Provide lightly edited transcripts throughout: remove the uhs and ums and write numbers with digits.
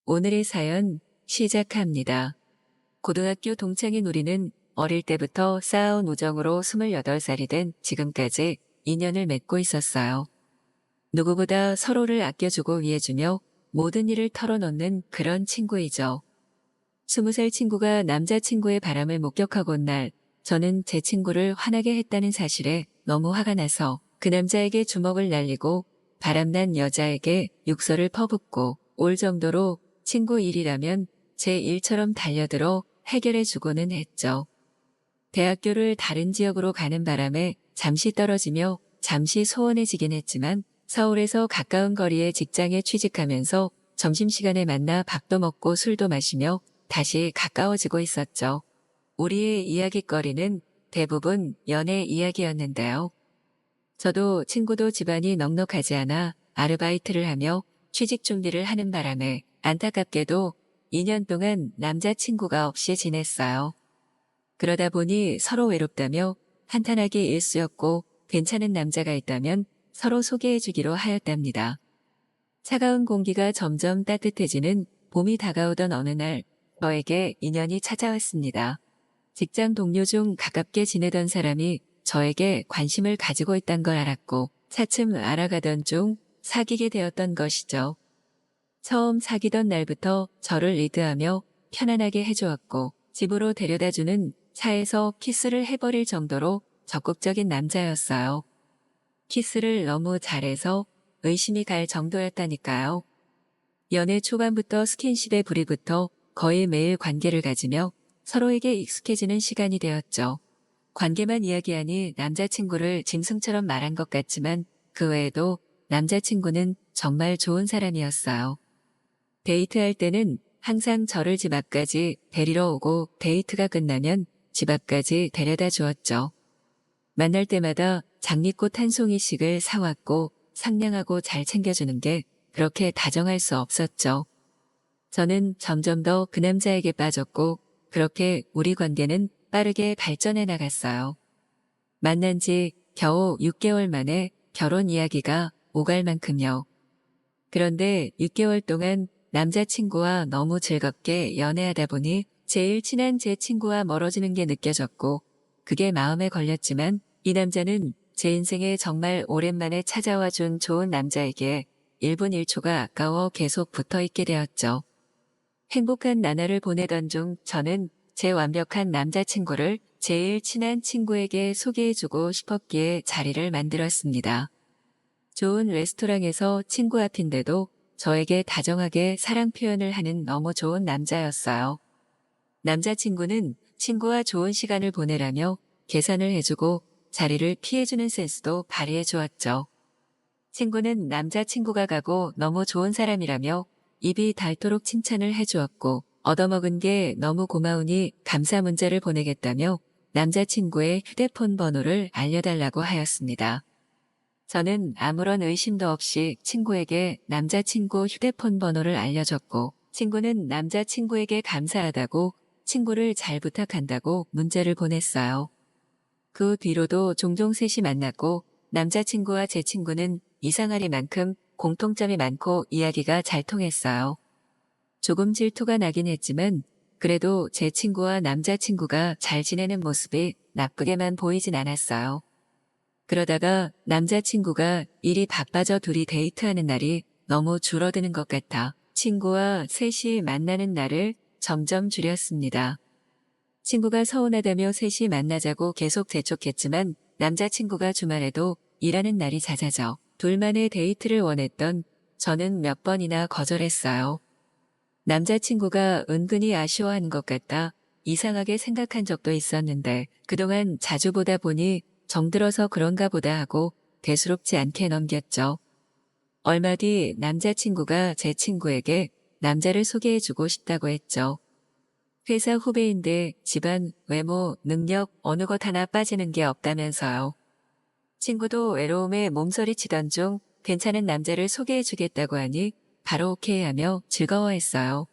오늘의 사연 시작합니다. 고등학교 동창인 우리는 어릴 때부터 쌓아온 우정으로 28살이 된 지금까지 인연을 맺고 있었어요. 누구보다 서로를 아껴주고 위해주며 모든 일을 털어놓는 그런 친구이죠. 20살 친구가 남자친구의 바람을 목격하고 온 날, 저는 제 친구를 화나게 했다는 사실에 너무 화가 나서 그 남자에게 주먹을 날리고 바람난 여자에게 육설을 퍼붓고 올 정도로 친구 일이라면 제 일처럼 달려들어 해결해주고는 했죠. 대학교를 다른 지역으로 가는 바람에 잠시 떨어지며 잠시 소원해지긴 했지만 서울에서 가까운 거리에 직장에 취직하면서 점심시간에 만나 밥도 먹고 술도 마시며 다시 가까워지고 있었죠. 우리의 이야깃거리는 대부분 연애 이야기였는데요. 저도 친구도 집안이 넉넉하지 않아 아르바이트를 하며 취직 준비를 하는 바람에 안타깝게도 2년 동안 남자친구가 없이 지냈어요. 그러다 보니 서로 외롭다며 한탄하기 일쑤였고 괜찮은 남자가 있다면 서로 소개해주기로 하였답니다. 차가운 공기가 점점 따뜻해지는 봄이 다가오던 어느 날 저에게 인연이 찾아왔습니다. 직장 동료 중 가깝게 지내던 사람이 저에게 관심을 가지고 있단 걸 알았고 차츰 알아가던 중 사귀게 되었던 것이죠. 처음 사귀던 날부터 저를 리드하며 편안하게 해주었고 집으로 데려다주는 차에서 키스를 해버릴 정도로 적극적인 남자였어요. 키스를 너무 잘해서 의심이 갈 정도였다니까요. 연애 초반부터 스킨십에 불이 붙어 거의 매일 관계를 가지며 서로에게 익숙해지는 시간이 되었죠. 관계만 이야기하니 남자친구를 짐승처럼 말한 것 같지만 그 외에도 남자친구는 정말 좋은 사람이었어요. 데이트할 때는 항상 저를 집 앞까지 데리러 오고 데이트가 끝나면 집 앞까지 데려다 주었죠. 만날 때마다 장미꽃 한 송이씩을 사왔고 상냥하고 잘 챙겨주는 게 그렇게 다정할 수 없었죠. 저는 점점 더 그 남자에게 빠졌고 그렇게 우리 관계는 빠르게 발전해 나갔어요. 만난 지 겨우 6개월 만에 결혼 이야기가 오갈 만큼요. 그런데 6개월 동안 남자친구와 너무 즐겁게 연애하다 보니 제일 친한 제 친구와 멀어지는 게 느껴졌고 그게 마음에 걸렸지만 이 남자는 제 인생에 정말 오랜만에 찾아와 준 좋은 남자에게 1분 1초가 아까워 계속 붙어 있게 되었죠. 행복한 나날을 보내던 중 저는 제 완벽한 남자친구를 제일 친한 친구에게 소개해주고 싶었기에 자리를 만들었습니다. 좋은 레스토랑에서 친구 앞인데도 저에게 다정하게 사랑 표현을 하는 너무 좋은 남자였어요. 남자친구는 친구와 좋은 시간을 보내라며 계산을 해주고 자리를 피해주는 센스도 발휘해 주었죠. 친구는 남자친구가 가고 너무 좋은 사람이라며 입이 닳도록 칭찬을 해주었고 얻어먹은 게 너무 고마우니 감사 문자를 보내겠다며 남자친구의 휴대폰 번호를 알려달라고 하였습니다. 저는 아무런 의심도 없이 친구에게 남자친구 휴대폰 번호를 알려줬고 친구는 남자친구에게 감사하다고 친구를 잘 부탁한다고 문자를 보냈어요. 그 뒤로도 종종 셋이 만났고 남자친구와 제 친구는 이상하리만큼 공통점이 많고 이야기가 잘 통했어요. 조금 질투가 나긴 했지만 그래도 제 친구와 남자친구가 잘 지내는 모습이 나쁘게만 보이진 않았어요. 그러다가 남자친구가 일이 바빠져 둘이 데이트하는 날이 너무 줄어드는 것 같아 친구와 셋이 만나는 날을 점점 줄였습니다. 친구가 서운하다며 셋이 만나자고 계속 재촉했지만 남자친구가 주말에도 일하는 날이 잦아져 둘만의 데이트를 원했던 저는 몇 번이나 거절했어요. 남자친구가 은근히 아쉬워하는 것 같다 이상하게 생각한 적도 있었는데 그동안 자주 보다 보니 정들어서 그런가 보다 하고 대수롭지 않게 넘겼죠. 얼마 뒤 남자친구가 제 친구에게 남자를 소개해주고 싶다고 했죠. 회사 후배인데 집안, 외모, 능력 어느 것 하나 빠지는 게 없다면서요. 친구도 외로움에 몸서리치던 중 괜찮은 남자를 소개해주겠다고 하니 바로 오케이 하며 즐거워했어요.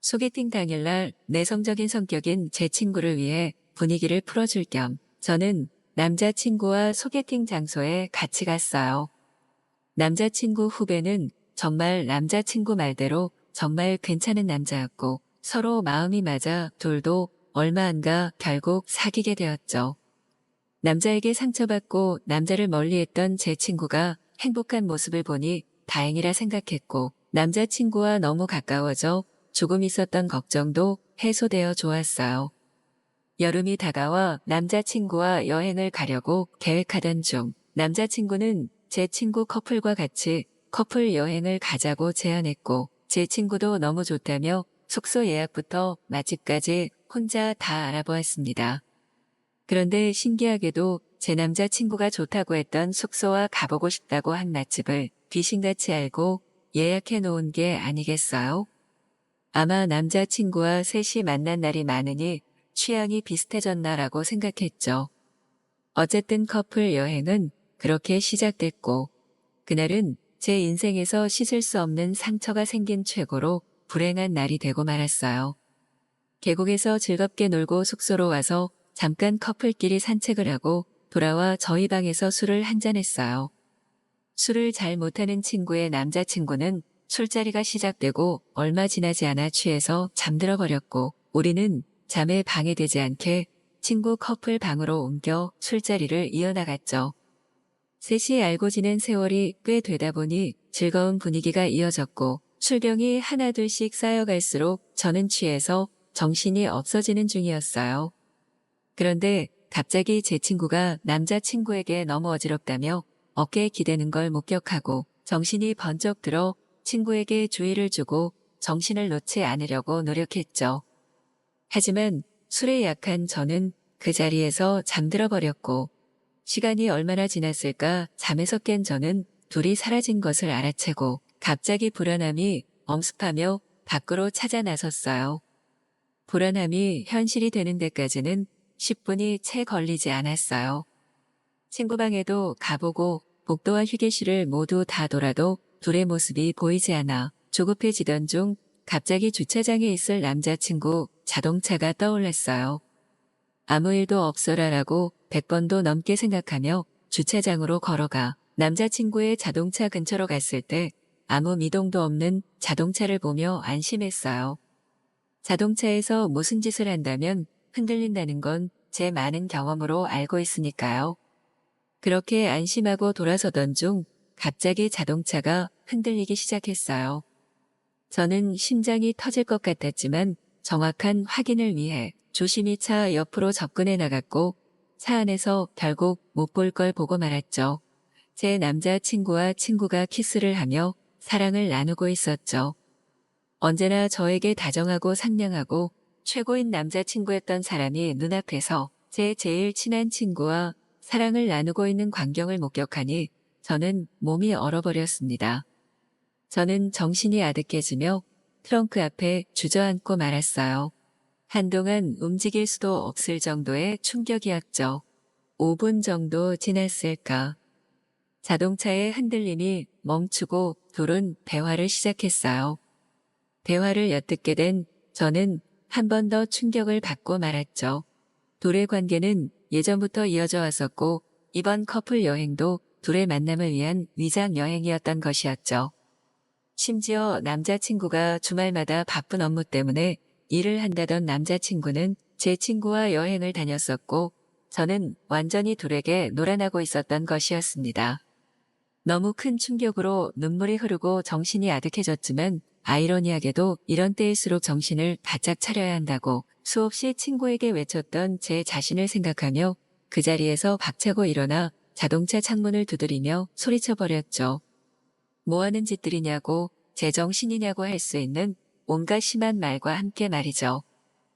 소개팅 당일날 내성적인 성격인 제 친구를 위해 분위기를 풀어줄 겸 저는 남자친구와 소개팅 장소에 같이 갔어요. 남자친구 후배는 정말 남자친구 말대로 정말 괜찮은 남자였고 서로 마음이 맞아 둘도 얼마 안 가 결국 사귀게 되었죠. 남자에게 상처받고 남자를 멀리했던 제 친구가 행복한 모습을 보니 다행이라 생각했고 남자친구와 너무 가까워져 조금 있었던 걱정도 해소되어 좋았어요. 여름이 다가와 남자친구와 여행을 가려고 계획하던 중 남자친구는 제 친구 커플과 같이 커플 여행을 가자고 제안했고 제 친구도 너무 좋다며 숙소 예약부터 맛집까지 혼자 다 알아보았습니다. 그런데 신기하게도 제 남자친구가 좋다고 했던 숙소와 가보고 싶다고 한 맛집을 귀신같이 알고 예약해 놓은 게 아니겠어요? 아마 남자친구와 셋이 만난 날이 많으니 취향이 비슷해졌나라고 생각했죠. 어쨌든 커플 여행은 그렇게 시작됐고 그날은 제 인생에서 씻을 수 없는 상처가 생긴 최고로 불행한 날이 되고 말았어요. 계곡에서 즐겁게 놀고 숙소로 와서 잠깐 커플끼리 산책을 하고 돌아와 저희 방에서 술을 한잔했어요. 술을 잘 못하는 친구의 남자친구는 술자리가 시작되고 얼마 지나지 않아 취해서 잠들어 버렸고 우리는 잠에 방해되지 않게 친구 커플 방으로 옮겨 술자리를 이어나갔죠. 셋이 알고 지낸 세월이 꽤 되다 보니 즐거운 분위기가 이어졌고 술병이 하나둘씩 쌓여갈수록 저는 취해서 정신이 없어지는 중이었어요. 그런데 갑자기 제 친구가 남자친구에게 너무 어지럽다며 어깨에 기대는 걸 목격하고 정신이 번쩍 들어 친구에게 주의를 주고 정신을 놓지 않으려고 노력했죠. 하지만 술에 약한 저는 그 자리에서 잠들어 버렸고 시간이 얼마나 지났을까 잠에서 깬 저는 둘이 사라진 것을 알아채고 갑자기 불안함이 엄습하며 밖으로 찾아 나섰어요. 불안함이 현실이 되는 데까지는 10분이 채 걸리지 않았어요. 친구 방에도 가보고 복도와 휴게실을 모두 다 돌아도 둘의 모습이 보이지 않아 조급해지던 중 갑자기 주차장에 있을 남자친구 자동차가 떠올랐어요. 아무 일도 없어라라고 100번도 넘게 생각하며 주차장으로 걸어가 남자친구의 자동차 근처로 갔을 때 아무 미동도 없는 자동차를 보며 안심했어요. 자동차에서 무슨 짓을 한다면 흔들린다는 건 제 많은 경험으로 알고 있으니까요. 그렇게 안심하고 돌아서던 중 갑자기 자동차가 흔들리기 시작했어요. 저는 심장이 터질 것 같았지만 정확한 확인을 위해 조심히 차 옆으로 접근해 나갔고 차 안에서 결국 못 볼 걸 보고 말았죠. 제 남자친구와 친구가 키스를 하며 사랑을 나누고 있었죠. 언제나 저에게 다정하고 상냥하고 최고인 남자친구였던 사람이 눈앞에서 제 제일 친한 친구와 사랑을 나누고 있는 광경을 목격하니 저는 몸이 얼어버렸습니다. 저는 정신이 아득해지며 트렁크 앞에 주저앉고 말았어요. 한동안 움직일 수도 없을 정도의 충격이었죠. 5분 정도 지났을까. 자동차의 흔들림이 멈추고 둘은 대화를 시작했어요. 대화를 엿듣게 된 저는 한 번 더 충격을 받고 말았죠. 둘의 관계는 예전부터 이어져 왔었고 이번 커플 여행도 둘의 만남을 위한 위장 여행이었던 것이었죠. 심지어 남자친구가 주말마다 바쁜 업무 때문에 일을 한다던 남자친구는 제 친구와 여행을 다녔었고 저는 완전히 둘에게 놀아나고 있었던 것이었습니다. 너무 큰 충격으로 눈물이 흐르고 정신이 아득해졌지만 아이러니하게도 이런 때일수록 정신을 바짝 차려야 한다고 수없이 친구에게 외쳤던 제 자신을 생각하며 그 자리에서 박차고 일어나 자동차 창문을 두드리며 소리쳐버렸죠. 뭐하는 짓들이냐고 제정신이냐고 할 수 있는 온갖 심한 말과 함께 말이죠.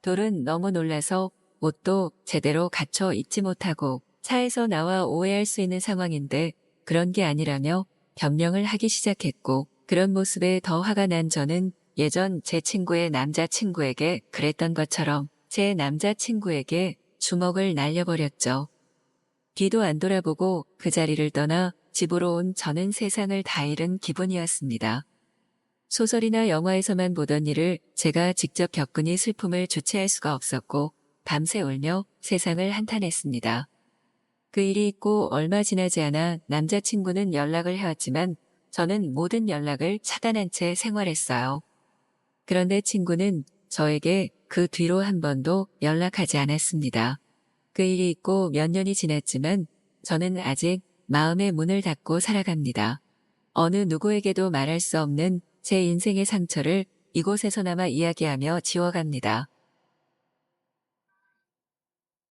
둘은 너무 놀라서 옷도 제대로 갖춰 입지 못하고 차에서 나와 오해할 수 있는 상황인데 그런 게 아니라며 변명을 하기 시작했고 그런 모습에 더 화가 난 저는 예전 제 친구의 남자친구에게 그랬던 것처럼 제 남자친구에게 주먹을 날려버렸죠. 뒤도 안 돌아보고 그 자리를 떠나 집으로 온 저는 세상을 다 잃은 기분이었습니다. 소설이나 영화에서만 보던 일을 제가 직접 겪으니 슬픔을 주체할 수가 없었고 밤새 울며 세상을 한탄했습니다. 그 일이 있고 얼마 지나지 않아 남자친구는 연락을 해왔지만 저는 모든 연락을 차단한 채 생활했어요. 그런데 친구는 저에게 그 뒤로 한 번도 연락하지 않았습니다. 그 일이 있고 몇 년이 지났지만 저는 아직 마음의 문을 닫고 살아갑니다. 어느 누구에게도 말할 수 없는 제 인생의 상처를 이곳에서나마 이야기하며 지워갑니다.